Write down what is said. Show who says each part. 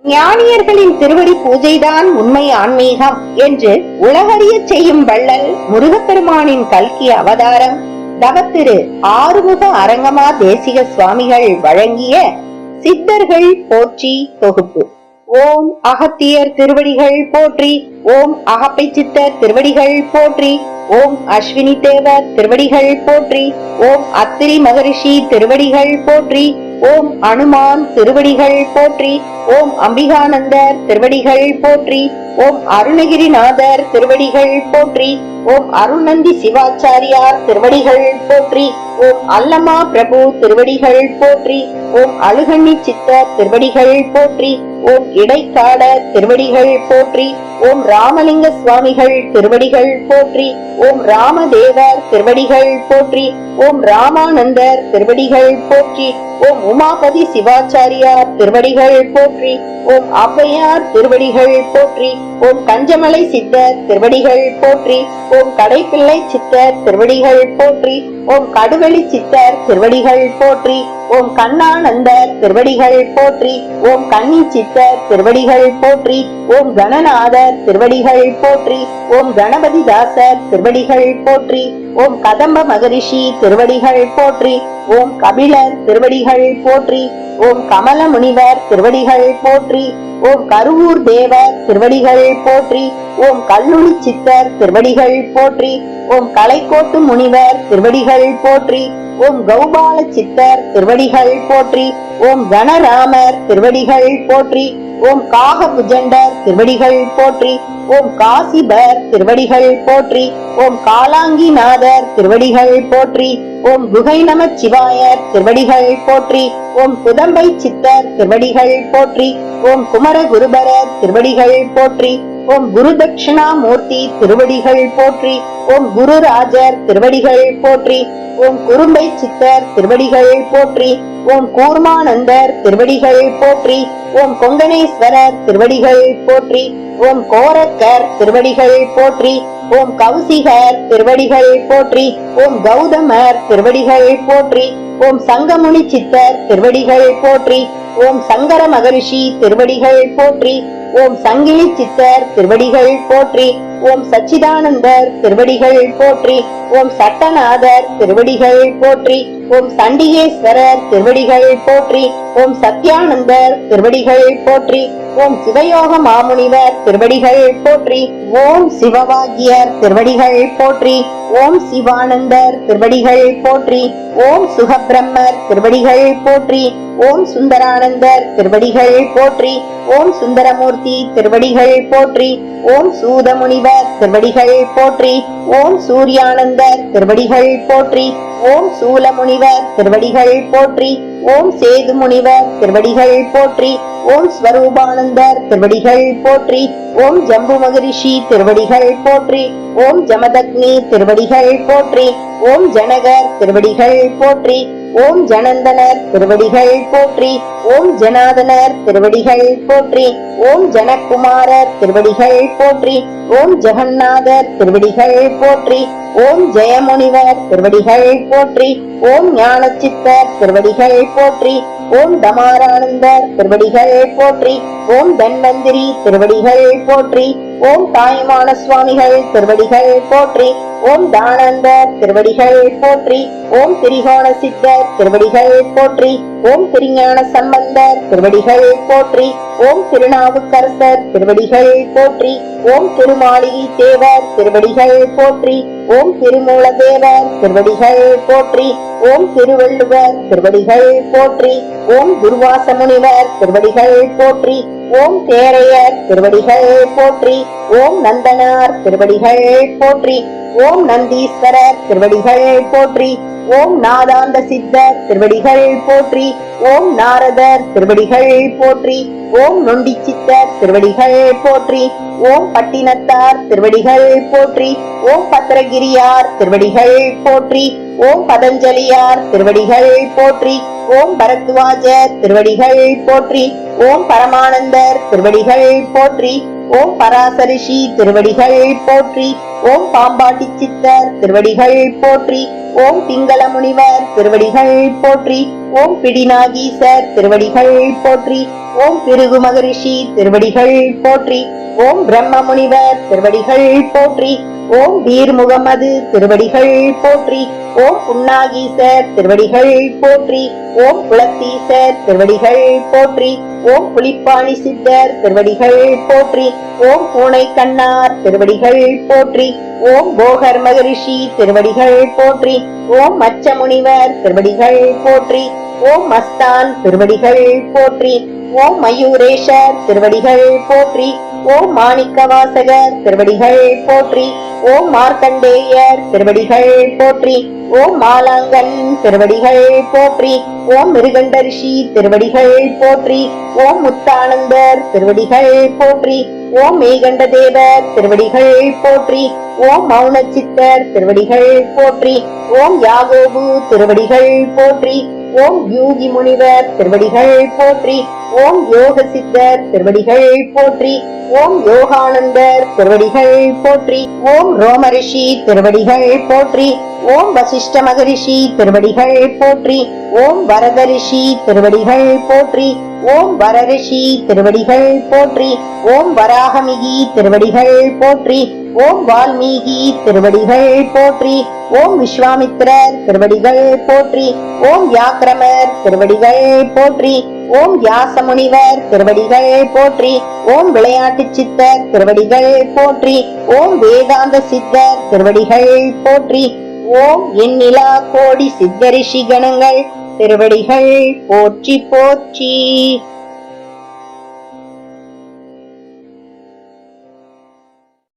Speaker 1: ஞானியர்களின் திருவடி பூஜைதான் உண்மை ஆன்மீகம் என்று உலகறிய செய்யும் வள்ளல் முருகப்பெருமானின் கல்கி அவதாரம் தவத்திரு ஆறுமுக அரங்கமா தேசிக சுவாமிகள் வழங்கிய சித்தர்கள் போற்றி தொகுப்பு. ஓம் அகத்தியர் திருவடிகள் போற்றி, ஓம் அகப்பை சித்தர் திருவடிகள் போற்றி, ஓம் அஸ்வினி தேவர் திருவடிகள் போற்றி, ஓம் அத்திரி மகரிஷி திருவடிகள் போற்றி, ஓம் அனுமான் திருவடிகள் போற்றி, ஓம் அம்பிகானந்தர் திருவடிகள் போற்றி, ஓம் அருணகிரிநாதர் திருவடிகள் போற்றி, ஓம் அருணந்தி சிவாச்சாரியார் திருவடிகள் போற்றி, ஓம் அல்லமா பிரபு திருவடிகள் போற்றி, ஓம் அழுகண்ணி சித்தர் திருவடிகள் போற்றி, ஓம் இடைக்காட திருவடிகள் போற்றி, ஓம் ராமலிங்க சுவாமிகள் திருவடிகள் போற்றி, ஓம் ராமதேவர் திருவடிகள் போற்றி, ஓம் ராமானந்தர் திருவடிகள் போற்றி, ஓம் உமாபதி சிவாச்சாரியார் திருவடிகள் போற்றி, ஓம் ஔவையார் திருவடிகள் போற்றி, ஓம் கஞ்சமலை சித்தர் திருவடிகள் போற்றி, ஓம் கடைப்பிள்ளை சித்தர் திருவடிகள் போற்றி, ஓம் கடுவெளி சித்தர் திருவடிகள் போற்றி, ஓம் கண்ணானந்தர் திருவடிகள் போற்றி, ஓம் கன்னி சித்தர் திருவடிகள் போற்றி, ஓம் கணநாதர் திருவடிகள் போற்றி, ஓம் கணபதி தாசர் திருவடிகள் போற்றி, ஓம் கதம்ப மகரிஷி திருவடிகள் போற்றி, ஓம் கபிலர் திருவடிகள் போற்றி, ஓம் கமல முனிவர் திருவடிகள் போற்றி, ஓம் கருவூர் தேவர் திருவடிகள் போற்றி, ஓம் கல்லுளி சித்தர் திருவடிகள் போற்றி, ஓம் கலைக்கோட்டு முனிவர் திருவடிகள் போற்றி, ஓம் கௌபால சித்தர் திருவடிகள் போற்றி, ஓம் கணராமர் திருவடிகள் போற்றி, ஓம் காகபுஜண்டர் திருவடிகள் போற்றி, ஓம் காசிபர் திருவடிகள் போற்றி, ஓம் காலாங்கிநாதர் திருவடிகள் போற்றி, ஓம் குகை நம சிவாயர் திருவடிகள் போற்றி, ஓம் குதம்பை சித்தர் திருவடிகள் போற்றி, ஓம் குமரகுருபரர் திருவடிகள் போற்றி, ஓம் குரு தட்சிணாமூர்த்தி திருவடிகள் போற்றி, ஓம் குருராஜர் திருவடிகள் போற்றி, ஓம் குறும்பை சித்தர் திருவடிகள் போற்றி, ஓம் கூர்மானந்தர் திருவடிகள் போற்றி, ஓம் கொங்கணேஸ்வரர் திருவடிகள் போற்றி, ஓம் கோரக்கர் திருவடிகள் போற்றி, ஓம் கௌசிகர் திருவடிகள் போற்றி, ஓம் கௌதமர் திருவடிகள் போற்றி, ஓம் சங்கமுனி சித்தர் திருவடிகள் போற்றி, ஓம் சங்கர மகரிஷி திருவடிகள் போற்றி, ஓம் சங்கிலி சித்தர் திருவடிகள் போற்றி, ஓம் சச்சிதானந்தர் திருவடிகள் போற்றி, ஓம் சட்டநாதர் திருவடிகள் போற்றி, ஓம் சண்டிகேஸ்வரர் திருவடிகள் போற்றி, ஓம் சத்யானந்தர் திருவடிகள் போற்றி, ஓம் சிவயோக மாமுனிவர் திருவடிகள் போற்றி, ஓம் சிவவாகியர் திருவடிகள் போற்றி, ஓம் சிவானந்தர் திருவடிகள் போற்றி, ஓம் சுகபிரம்மர் திருவடிகள் போற்றி, ஓம் சுந்தரானந்தர் திருவடிகள் போற்றி, ஓம் சுந்தரமூர்த்தி திருவடிகள் போற்றி, ஓம் சூதமுனிவர் திருவடிகள் போற்றி, ஓம் சூர்யானந்தர் திருவடிகள் போற்றி, ஓம் சூலமுனிவர் திருவடிகள் போற்றி, ஓம் சேது முனிவர் திருவடிகள் போற்றி, ஓம் ஸ்வரூபானந்தர் திருவடிகள் போற்றி, ஓம் ஜம்பு மகரிஷி திருவடிகள் போற்றி, ஓம் ஜமதக்னி திருவடிகள் போற்றி, ஓம் ஜனகர் திருவடிகள் போற்றி, ஓம் ஜனந்தனர் திருவடிகள் போற்றி, ஓம் ஜனாதனர் திருவடிகள் போற்றி, ஓம் ஜனகுமாரர் திருவடிகள் போற்றி, ஓம் ஜெகநாதர் திருவடிகள் போற்றி, ஓம் ஜெயமுனிவர் திருவடிகள் போற்றி, ஓம் ஞானச்சித்தர் திருவடிகள் போற்றி, ஓம் தமாரானந்தர் திருவடிகள் போற்றி, ஓம் தன்வந்திரி திருவடிகள் போற்றி, ஓம் தாய்மான சுவாமிகள் திருவடிகள் போற்றி, ஓம் தானந்தர் திருவடிகள் போற்றி, ஓம் திரிகோண சித்தர் திருவடிகள் போற்றி, ஓம் திருஞான சம்பந்தர் திருவடிகள் போற்றி, ஓம் திருநாவுக்கரசர் திருவடிகள் போற்றி, ஓம் திருமாளிகை தேவர் திருவடிகள் போற்றி, ஓம் திருமூலதேவர் திருவடிகள் போற்றி, ஓம் திருவள்ளுவர் திருவடிகள் போற்றி, ஓம் துர்வாச முனிவர் திருவடிகள் போற்றி, ஓம் தேரையர் திருவடிகள் போற்றி, ஓம் நந்தனார் திருவடிகள் போற்றி, ஓம் நந்தீஸ்வரர் திருவடிகள் போற்றி, ஓம் நாதாந்த சித்தர் திருவடிகள் போற்றி, ஓம் நாரதர் திருவடிகள் போற்றி, ஓம் நொண்டி சித்தர் திருவடிகள் போற்றி, ஓம் பட்டினத்தார் திருவடிகள் போற்றி, ஓம் பத்திரகிரியார் திருவடிகள் போற்றி, ஓம் பதஞ்சலியார் திருவடிகள் போற்றி, ஓம் பரத்வாஜர் திருவடிகள் போற்றி, ஓம் பரமானந்தர் திருவடிகள் போற்றி, ஓம் பராசரிஷி திருவடிகள் போற்றி, ஓம் பாம்பாட்டி சித்தர் திருவடிகள் போற்றி. ஓம் பிங்கள முனிவர் திருவடிகள் போற்றி. ஓம் பிடிநாகீசர் திருவடிகள் போற்றி. ஓம் பிருகு மகரிஷி திருவடிகள் போற்றி. ஓம் பிரம்ம முனிவர் திருவடிகள் போற்றி. ஓம் வீர் முகமது திருவடிகள் போற்றி. ஓம் புன்னாகீசர் திருவடிகள் போற்றி. ஓம் குலத்தீசர் திருவடிகள் போற்றி. ஓம் புலிப்பாணி சித்தர் திருவடிகள் போற்றி. ஓம் பூனை கண்ணார் திருவடிகள் போற்றி. ஓம் போகர் மகரிஷி திருவடிகள் போற்றி. ஓம் மச்ச முனிவர் திருவடிகள் போற்றி. ஓம் மஸ்தான் திருவடிகள் போற்றி. ஓம் மயூரேஷர் திருவடிகள் போற்றி. ஓம் மாணிக்க வாசகர் திருவடிகள் போற்றி. ஓம் மார்க்கண்டேயர் திருவடிகள் போற்றி. ஓம் மாலாங்கன் திருவடிகள் போற்றி. ஓம் மிருகண்ட ரிஷி திருவடிகள் போற்றி. ஓம் முத்தானந்தர் திருவடிகள் போற்றி. ஓம் மேகண்ட தேவர் திருவடிகள் போற்றி. ஓம் மௌன சித்தர் திருவடிகள் போற்றி. ஓம் யாகோபு திருவடிகள் போற்றி. ஓம் யூகி முனிவர் திருவடிகள் போற்றி. ஓம் யோக சித்தர் திருவடிகள் போற்றி. ஓம் யோகானந்தர் திருவடிகள் போற்றி. ஓம் ரோமரிஷி திருவடிகள் போற்றி. ஓம் வசிஷ்ட மகரிஷி திருவடிகள் போற்றி. ஓம் வரத ரிஷி திருவடிகள் போற்றி. ஓம் வரரிஷி திருவடிகள் போற்றி. ஓம் வராகமிகி திருவடிகள் போற்றி. ஓம் வால்மீகி திருவடிகள் போற்றி. ஓம் விஸ்வாமித்திரர் திருவடிகள் போற்றி. ஓம் வியாக்கிரமர் திருவடிகள் போற்றி. ஓம் வியாசமுனிவர் திருவடிகள் போற்றி. ஓம் விளையாட்டு சித்தர் திருவடிகள் போற்றி. ஓம் வேதாந்த சித்தர் திருவடிகள் போற்றி. ஓம் எண்ணிலா கோடி சித்தரிஷி கணங்கள் திருவடிகள் போற்றி போற்றி.